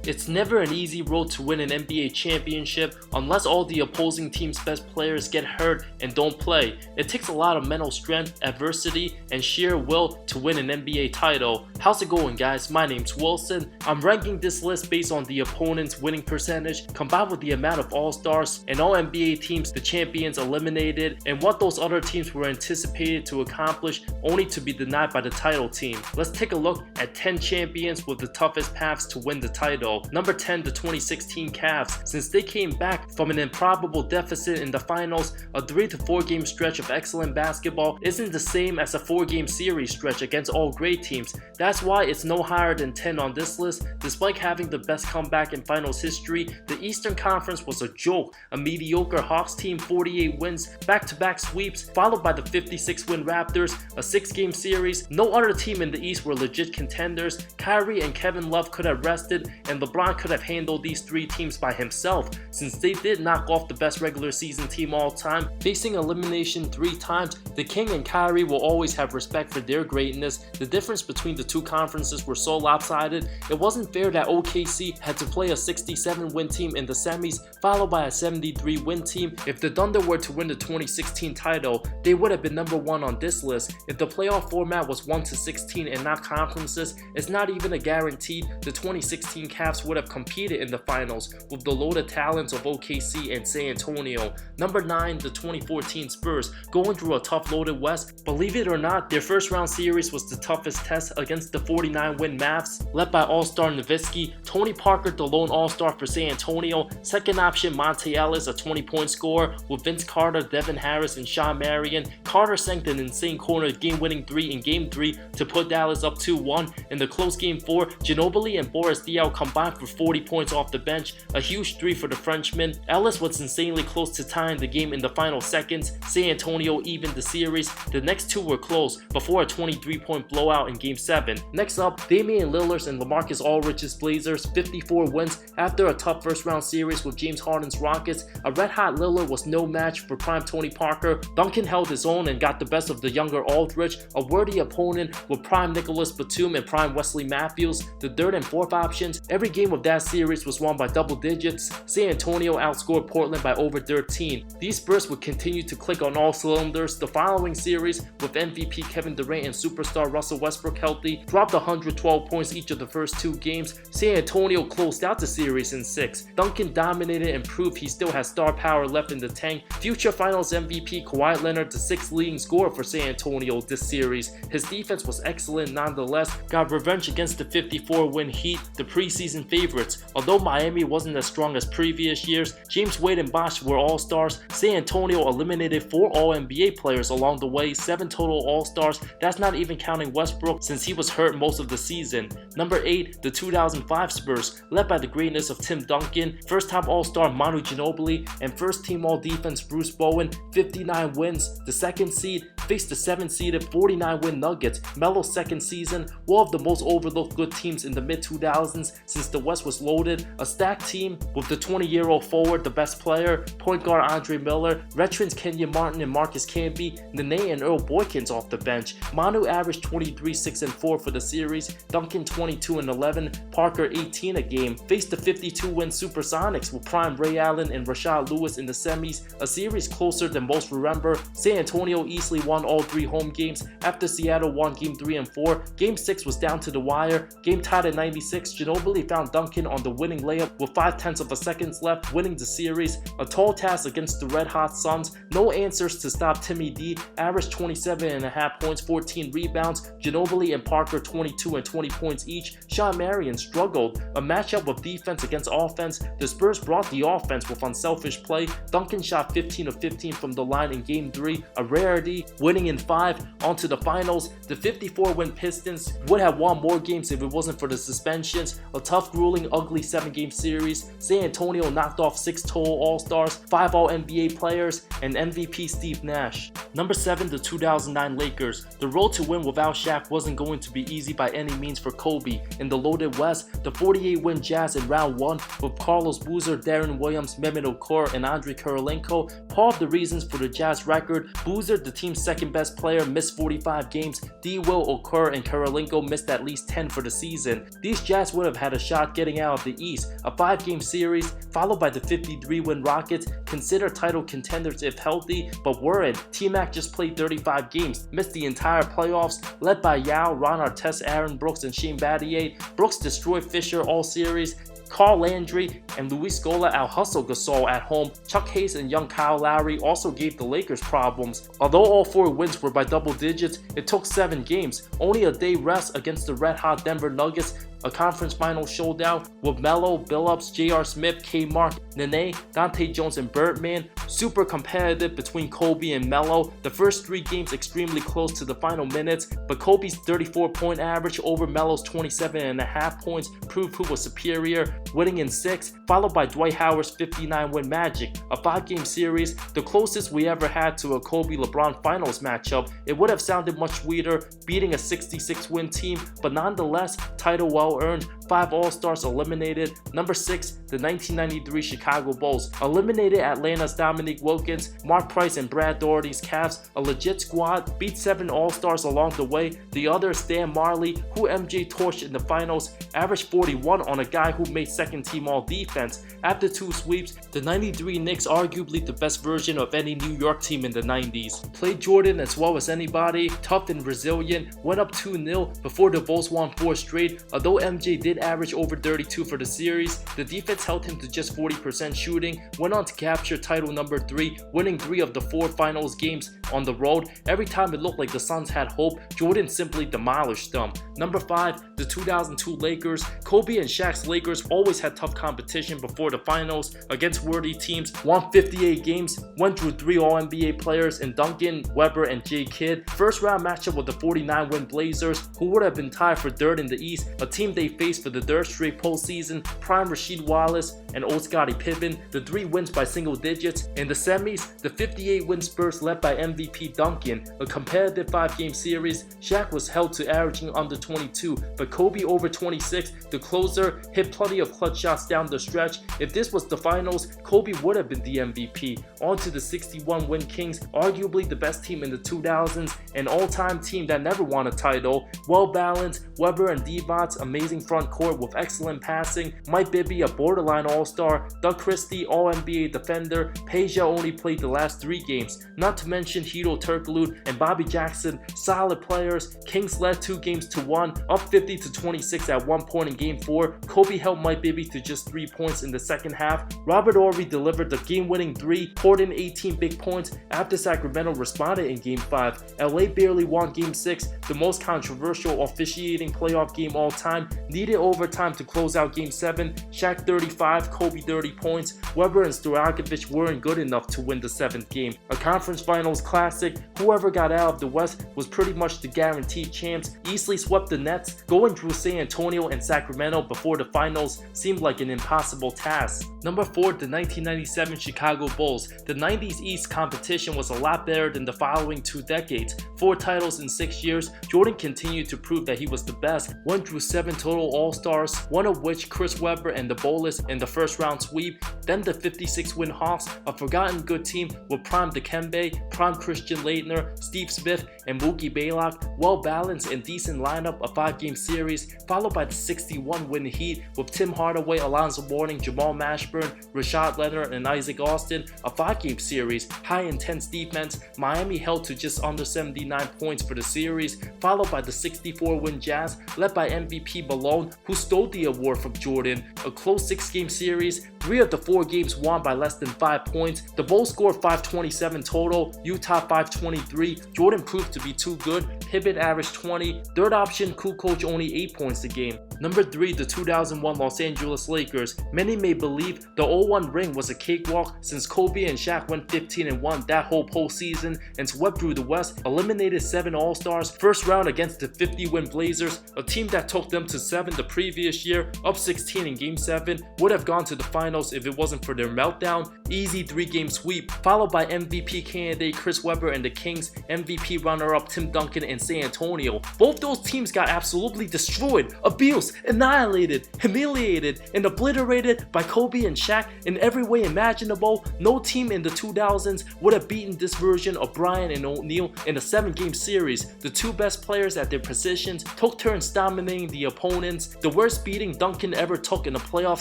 It's never an easy road to win an NBA championship unless all the opposing team's best players get hurt and don't play. It takes a lot of mental strength, adversity, and sheer will to win an NBA title. How's it going, guys? My name's Wilson. I'm ranking this list based on the opponent's winning percentage combined with the amount of All-Stars and all NBA teams the champions eliminated and what those other teams were anticipated to accomplish only to be denied by the title team. Let's take a look at 10 champions with the toughest paths to win the title. Number 10, the 2016 Cavs. Since they came back from an improbable deficit in the finals, a 3 to 4 game stretch of excellent basketball isn't the same as a 4-game series stretch against all great teams. That's why it's no higher than 10 on this list. Despite having the best comeback in finals history, the Eastern Conference was a joke. A mediocre Hawks team, 48 wins, back-to-back sweeps, followed by the 56-win Raptors, a 6-game series. No other team in the East were legit contenders. Kyrie and Kevin Love could have rested, and LeBron could have handled these 3 teams by himself, since they did knock off the best regular season team all time. Facing elimination 3 times, the King and Kyrie will always have respect for their greatness. The difference between the two conferences were so lopsided, it wasn't fair that OKC had to play a 67-win team in the semis, followed by a 73-win team. If the Thunder were to win the 2016 title, they would have been number 1 on this list. If the playoff format was 1 to 16 and not conferences, it's not even a guarantee the 2016 Cavs would have competed in the finals with the loaded talents of OKC and San Antonio. Number 9, the 2014 Spurs. Going through a tough loaded West, believe it or not, their first round series was the toughest test against the 49-win Mavs, led by All-Star Nowitzki, Tony Parker, the lone All-Star for San Antonio, second option Monte Ellis, a 20-point scorer, with Vince Carter, Devin Harris, and Shawn Marion. Carter sank an insane corner game-winning 3 in Game 3 to put Dallas up 2-1. In the close Game 4, Ginobili and Boris Diaw combined for 40 points off the bench, a huge 3 for the Frenchman. Ellis was insanely close to tying the game in the final seconds. San Antonio evened the series. The next 2 were close before a 23-point blowout in Game 7. Next up, Damian Lillard and LaMarcus Aldridge's Blazers, 54 wins after a tough first-round series with James Harden's Rockets. A red-hot Lillard was no match for prime Tony Parker. Duncan held his own and got the best of the younger Aldridge, a worthy opponent with prime Nicholas Batum and prime Wesley Matthews, the third and fourth options. Every game of that series was won by double digits. San Antonio outscored Portland by over 13. These Spurs would continue to click on all cylinders. The following series, with MVP Kevin Durant and superstar Russell Westbrook healthy, dropped 112 points each of the first 2 games. San Antonio closed out the series in 6. Duncan dominated and proved he still has star power left in the tank. Future Finals MVP Kawhi Leonard, the 6th leading scorer for San Antonio this series. His defense was excellent nonetheless, got revenge against the 54-win Heat, the preseason favorites. Although Miami wasn't as strong as previous years, James Wade and Bosh were all-stars. San Antonio eliminated 4 All-NBA players along the way, 7 total All-Stars. That's not even counting Westbrook since he was hurt most of the season. Number 8, the 2005 Spurs, led by the greatness of Tim Duncan, first-time All-Star Manu Ginobili, and first-team All-Defense Bruce Bowen, 59 wins. The 2nd seed faced the 7th-seeded 49-win Nuggets. Melo's 2nd season, one of the most overlooked good teams in the mid-2000s since the West was loaded. A stacked team with the 20-year-old forward, the best player, point guard Andre Miller, veterans Kenyon Martin and Marcus Camby, Nene and Earl Boykins off the bench. Manu averaged 23, 6, and 4 for the series, Duncan 22 and 11, Parker 18 a game. Faced the 52-win Supersonics with prime Ray Allen and Rashad Lewis in the semis, a series closer than most remember. San Antonio easily won all 3 home games after Seattle won Game 3 and 4. Game 6 was down to the wire. Game tied at 96. Ginobili found Duncan on the winning layup with 0.5 of a second left, winning the series. A tall task against the red-hot Suns. No answers to stop Timmy D. Averaged 27.5 points, 14 rebounds. Ginobili and Parker 22 and 20 points each. Shawn Marion struggled. A matchup of defense against offense. The Spurs brought the offense with unselfish play. Duncan shot 15 of 15 from the line in Game 3, a rarity, winning in 5. On to the finals. The 54-win Pistons would have won more games if it wasn't for the suspensions. A tough, grueling, ugly 7-game series. San Antonio knocked off 6 total All-Stars, 5 All-NBA players, and MVP Steve Nash. Number 7, the 2009 Lakers. The road to win without Shaq wasn't going to be easy by any means for Kobe. In the loaded West, the 48-win Jazz in round 1 with Carlos Boozer, Darren Williams, Mehmet Okur, and Andrei Kirilenko Part of the reasons for the Jazz record: Boozer, the team's second best player, missed 45 games, D. Will, Okur, and Karolinko missed at least 10 for the season. These Jazz would have had a shot getting out of the East, a 5-game series followed by the 53-win Rockets, considered title contenders if healthy, but weren't. T-Mac just played 35 games, missed the entire playoffs, led by Yao, Ron Artest, Aaron Brooks, and Shane Battier. Brooks destroyed Fisher all series. Carl Landry and Luis Scola out-hustled Gasol at home. Chuck Hayes and young Kyle Lowry also gave the Lakers problems. Although all 4 wins were by double digits, it took 7 games. Only a day rest against the red-hot Denver Nuggets, a conference final showdown with Melo, Billups, J.R. Smith, K-Mark, Nene, Dante Jones, and Birdman. Super competitive between Kobe and Melo. The first 3 games extremely close to the final minutes, but Kobe's 34-point average over Melo's 27.5 points proved who was superior, winning in 6, followed by Dwight Howard's 59-win Magic. A 5-game series, the closest we ever had to a Kobe-LeBron finals matchup. It would have sounded much sweeter, beating a 66-win team, but nonetheless, title well earned. 5 All-Stars eliminated. Number 6, the 1993 Chicago Bulls eliminated Atlanta's Dominique Wilkins, Mark Price, and Brad Daugherty's Cavs. A legit squad, beat 7 All-Stars along the way. The other, Stan Marley, who MJ torched in the finals, averaged 41 on a guy who made second-team All-Defense. After 2 sweeps, the 93 Knicks, arguably the best version of any New York team in the 90s, played Jordan as well as anybody, tough and resilient, went up 2-0 before the Bulls won 4 straight. Although MJ did average over 32 for the series, the defense held him to just 40% shooting, went on to capture title number 3, winning 3 of the 4 finals games on the road. Every time it looked like the Suns had hope, Jordan simply demolished them. Number 5, the 2002 Lakers. Kobe and Shaq's Lakers always had tough competition before the finals against worthy teams, won 58 games, went through 3 All-NBA players in Duncan, Webber, and J. Kidd. First round matchup with the 49-win Blazers, who would have been tied for 3rd in the East, a team they faced for the 3rd straight postseason. Prime Rasheed Wallace and old Scottie Pippen, the 3 wins by single digits. In the semis, the 58-win Spurs led by MVP Duncan, a competitive 5-game series. Shaq was held to averaging under 22, but Kobe over 26. The closer hit plenty of clutch shots down the stretch. If this was the finals, Kobe would have been the MVP. On to the 61-win Kings, arguably the best team in the 2000s, an all-time team that never won a title. Well-balanced, Webber and Devon's amazing front court with excellent passing, Mike Bibby a borderline all-star, Doug Christie all-NBA defender, Peja only played the last 3 games, not to mention Hedo Turkoglu and Bobby Jackson, solid players. Kings led 2 games to 1, up 50-26 at one point in Game 4. Kobe held Mike Bibby to just 3 points in the second half. Robert Horry delivered the game-winning 3, poured in 18 big points after Sacramento responded in Game 5. LA barely won Game 6, the most controversial officiating playoff game all time, needed overtime to close out Game 7. Shaq 35, Kobe 30 points. Webber and Stojakovic weren't good enough to win the 7th game. A conference finals classic, whoever got out of the West was pretty much the guaranteed champs. Easily swept the Nets. Going through San Antonio and Sacramento before the finals seemed like an impossible task. Number 4, the 1997 Chicago Bulls. The 90s East competition was a lot better than the following 2 decades. 4 titles in 6 years, Jordan continued to prove that he was the best. Went through 7 total All-Stars, one of which Chris Webber and the Bulls in the first round sweep. Then the 56-win Hawks, a forgotten good team with prime Dikembe, prime Christian Laettner, Steve Smith, and Mookie Blaylock. Well-balanced and decent lineup, a 5-game series, followed by the 61-win Heat with Tim Hardaway, Alonzo Mourning, Jamal Mashburn, Rashad Leonard, and Isaac Austin. A 5-game series, high-intense defense. Miami held to just under 79 points for the series, followed by the 64-win Jazz, led by MVP Malone, who stole the award from Jordan. A close 6-game series, 3 of the 4 games won by less than 5 points. The Bulls scored 527 total, Utah 523. Jordan proved to be too good. Pippen averaged 20. Third option Kukoc only 8 points a game. Number 3, the 2001 Los Angeles Lakers. Many may believe the 0-1 ring was a cakewalk since Kobe and Shaq went 15-1 that whole postseason and swept through the West, eliminated 7 All-Stars, first round against the 50-win Blazers, a team that took them to 7 the previous year, up 16 in Game 7, would have gone to the finals if it wasn't for their meltdown. Easy 3-game sweep, followed by MVP candidate Chris Webber and the Kings, MVP runner-up Tim Duncan and San Antonio. Both those teams got absolutely destroyed, abused, annihilated, humiliated, and obliterated by Kobe and Shaq in every way imaginable. No team in the 2000s would have beaten this version of Bryant and O'Neal in a 7-game series. The two best players at their positions took turns dominating the opponents. The worst beating Duncan ever took in a playoff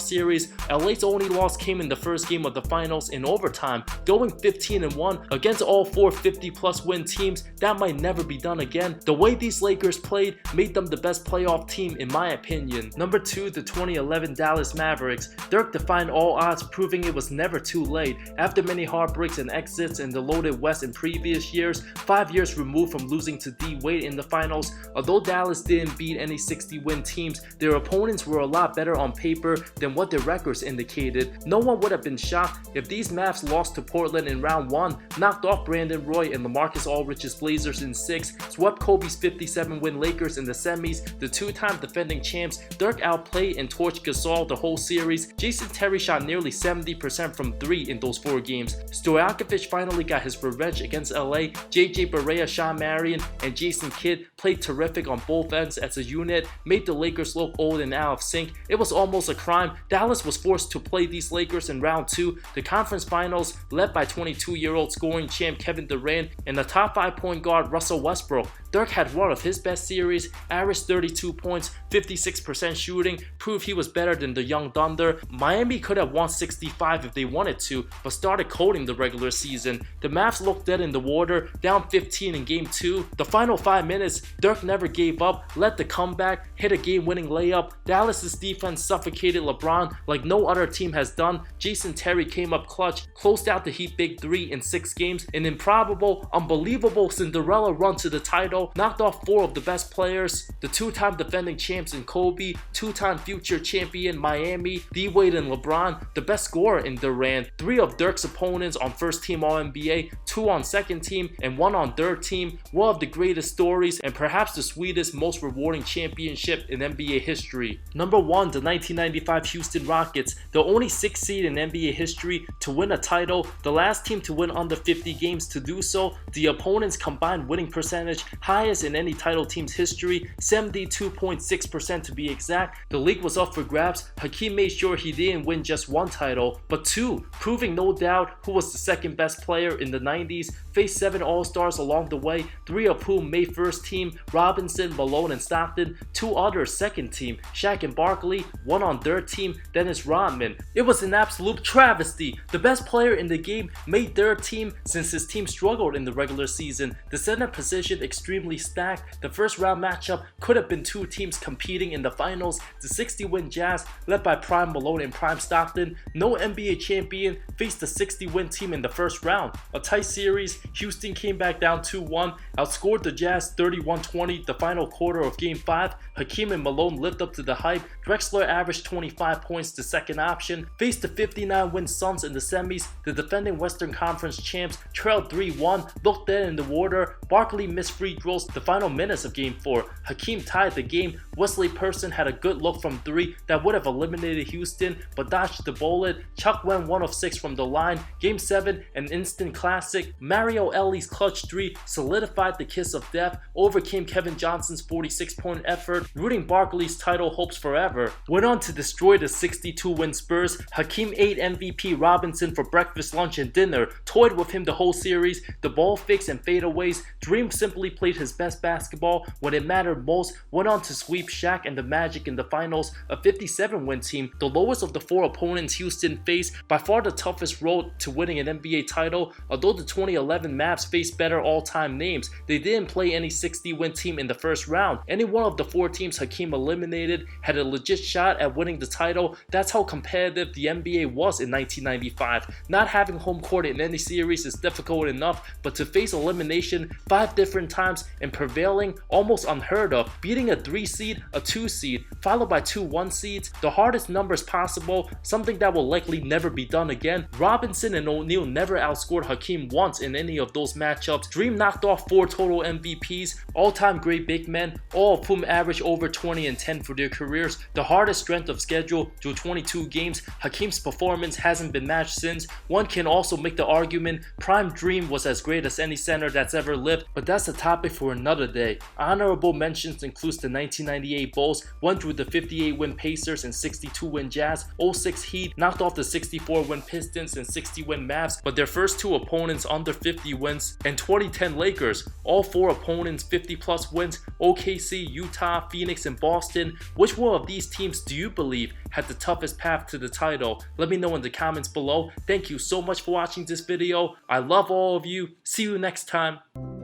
series. LA's only loss came in the first game of the finals in overtime, going 15-1 against all 4 50-plus win teams. That might never be done again. The way these Lakers played made them the best playoff team in my opinion. Number 2, the 2011 Dallas Mavericks. Dirk defied all odds, proving it was never too late. After many heartbreaks and exits in the loaded West in previous years, 5 years removed from losing to D Wade in the finals, although Dallas didn't beat any 60-win teams, their opponents were a lot better on paper than what their records indicated. No one would have been shocked if these Mavs lost to Portland in round 1, knocked off Brandon Roy and LaMarcus Aldridge's Blazers in 6, swept Kobe's 57-win Lakers in the semis. The two-time defending champs, Dirk outplayed and torched Gasol the whole series. Jason Terry shot nearly 70% from 3 in those 4 games. Stojakovic finally got his revenge against LA. JJ Barea, Sean Marion, and Jason Kidd played terrific on both ends as a unit, made the Lakers look old and out of sync. It was almost a crime. Dallas was forced to play these Lakers in round 2, the conference finals, led by 22-year-old scoring champ Kevin Durant and the top 5 point guard Russell Westbrook. Dirk had one of his best series, averaged 32 points, 56% shooting, proved he was better than the Young Thunder. Miami could have won 65 if they wanted to, but started colding the regular season. The Mavs looked dead in the water, down 15 in game 2. The final 5 minutes, Dirk never gave up, led the comeback, hit a game-winning layup. Dallas's defense suffocated LeBron like no other team has done. Jason Terry came up clutch, closed out the Heat Big 3 in 6 games, an improbable, unbelievable Cinderella run to the title, knocked off 4 of the best players, the 2-time defending champs in Kobe, 2-time future champion Miami, D Wade and LeBron, the best scorer in Durant, 3 of Dirk's opponents on first team All-NBA, 2 on second team, and 1 on third team. One of the greatest stories and perhaps the sweetest, most rewarding championship in NBA history. Number 1, the 1995 Houston Rockets, the only 6th seed in NBA history to win a title, the last team to win under 50 games to do so, the opponent's combined winning percentage highest in any title team's history, 72.6% to be exact. The league was up for grabs. Hakeem made sure he didn't win just 1 title, but 2, proving no doubt who was the second best player in the 90s, faced 7 All-Stars along the way, 3 of whom made first team, Robinson, Malone, and Stockton, 2 others second team, Shaq and Barkley, 1 on third team, Dennis Rodman. It was an absolute travesty. The best player in the game made third team since his team struggled in the regular season. The center position extremely stacked. The first round matchup could have been 2 teams competing in the finals. The 60-win Jazz, led by Prime Malone and Prime Stockton, no NBA champion, faced the 60-win team in the first round. A tight series, Houston came back down 2-1, outscored the Jazz 31-20 the final quarter of Game 5. Hakeem and Malone lived up to the hype. Drexler averaged 25 points, the second option. Faced the 59-win Suns in the semis. The defending Western Conference champs trailed 3-1, looked dead in the water. Barkley missed free throws the final minutes of Game 4. Hakeem tied the game. Wesley Person had a good look from 3 that would have eliminated Houston, but dodged the bullet. Chuck went 1 of 6 from the line. Game 7, an instant classic. Mario Elie clutch 3 solidified the kiss of death, overcame Kevin Johnson's 46-point effort, rooting Barkley's title hopes forever. Went on to destroy the 62-win Spurs. Hakeem ate MVP Robinson for breakfast, lunch, and dinner, toyed with him the whole series. The ball fakes and fadeaways. Dream simply played his best basketball when it mattered most, went on to sweep Shaq and the Magic in the finals, a 57-win team, the lowest of the 4 opponents Houston faced, by far the toughest road to winning an NBA title. Although the 2011 Mavs faced better all-time names, they didn't play any 60-win team in the first round. Any one of the 4 teams Hakeem eliminated had a legit shot at winning the title. That's how competitive the NBA was in 1995. Not having home court in any series is difficult enough, but to face elimination 5 different times and prevailing, almost unheard of. Beating a 3 seed, a 2 seed, followed by 2 1 seeds, the hardest numbers possible, something that will likely never be done again. Robinson and O'Neal never outscored Hakeem once in any of those matchups. Dream knocked off 4 total MVPs, all-time great big men, all of whom averaged over 20 and 10 for their careers. The hardest strength of schedule through 22 games. Hakeem's performance hasn't been matched since. One can also make the argument Prime Dream was as great as any center that's ever lived, but that's a topic for another day. Honorable mentions includes the 1998 Bulls, won through the 58-win Pacers and 62-win Jazz, 06 Heat knocked off the 64-win Pistons and 60-win Mavs, but their first two opponents under 50 wins, and 2010 Lakers, all four opponents 50+ wins, OKC, Utah, Phoenix, and Boston. Which one of these teams do you believe had the toughest path to the title? Let me know in the comments below. Thank you so much for watching this video. I love all of you. See you next time.